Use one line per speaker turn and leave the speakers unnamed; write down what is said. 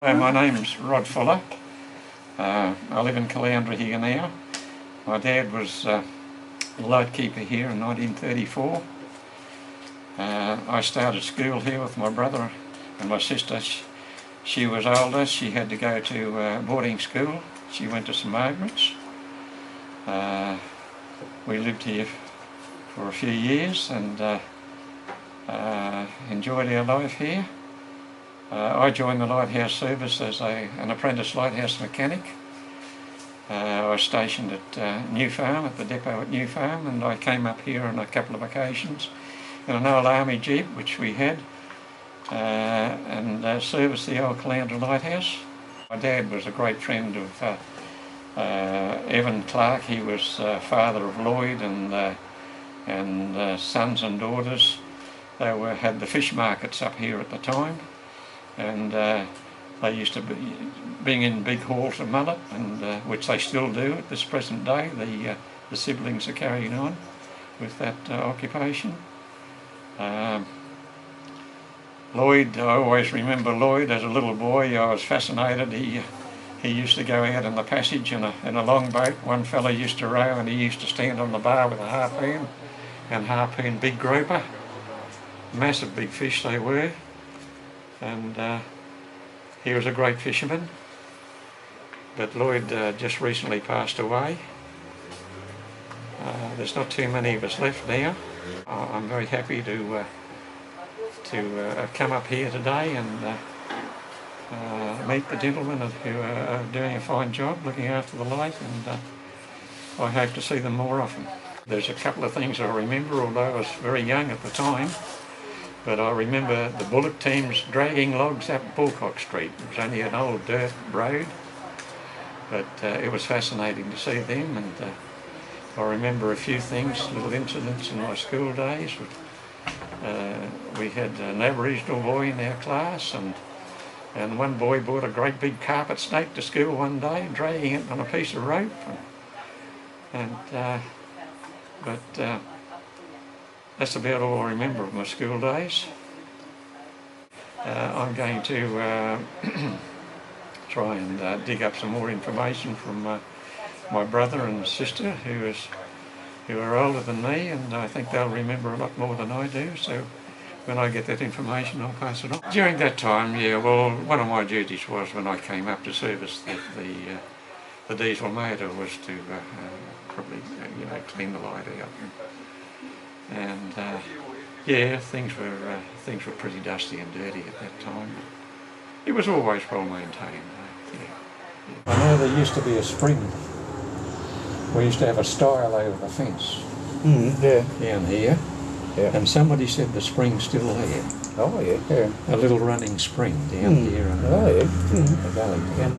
My name's Rod Fuller. I live in Caloundra here now. My dad was the lightkeeper here in 1934. I started school here with my brother and my sister. She was older, she had to go to boarding school. She went to St Margaret's. We lived here for a few years and enjoyed our life here. I joined the lighthouse service as an apprentice lighthouse mechanic. I was stationed at New Farm, at the depot at New Farm, and I came up here on a couple of occasions in an old army jeep which we had and serviced the old Caloundra lighthouse. My dad was a great friend of Evan Clark. He was father of Lloyd and sons and daughters. They had the fish markets up here at the time. And they used to bring in big hauls of mullet, and which they still do at this present day. The siblings are carrying on with that occupation. Lloyd, I always remember Lloyd as a little boy. I was fascinated. He used to go out in the passage in a long boat. One fellow used to row, and he used to stand on the bar with a harpoon and harpoon big grouper. Massive big fish they were. And he was a great fisherman, but Lloyd just recently passed away. There's not too many of us left now. I'm very happy to have come up here today and meet the gentlemen who are doing a fine job looking after the light, and I hope to see them more often. There's a couple of things I remember, although I was very young at the time. But I remember the bullock teams dragging logs up Bulcock Street. It was only an old dirt road, but it was fascinating to see them, and I remember a few things, little incidents in my school days. We had an Aboriginal boy in our class, and one boy brought a great big carpet snake to school one day, dragging it on a piece of rope. That's about all I remember of my school days. I'm going to try and dig up some more information from my brother and sister who are older than me, and I think they'll remember a lot more than I do, so when I get that information I'll pass it on. During that time, yeah, well, one of my duties was, when I came up to service the diesel motor, was to probably clean the light out. And yeah, things were pretty dusty and dirty at that time. It was always well maintained. Yeah. I know there used to be a spring. We used to have a stile over the fence. Down here. Yeah. And somebody said the spring's still there.
Oh yeah.
A little running spring down here in the valley.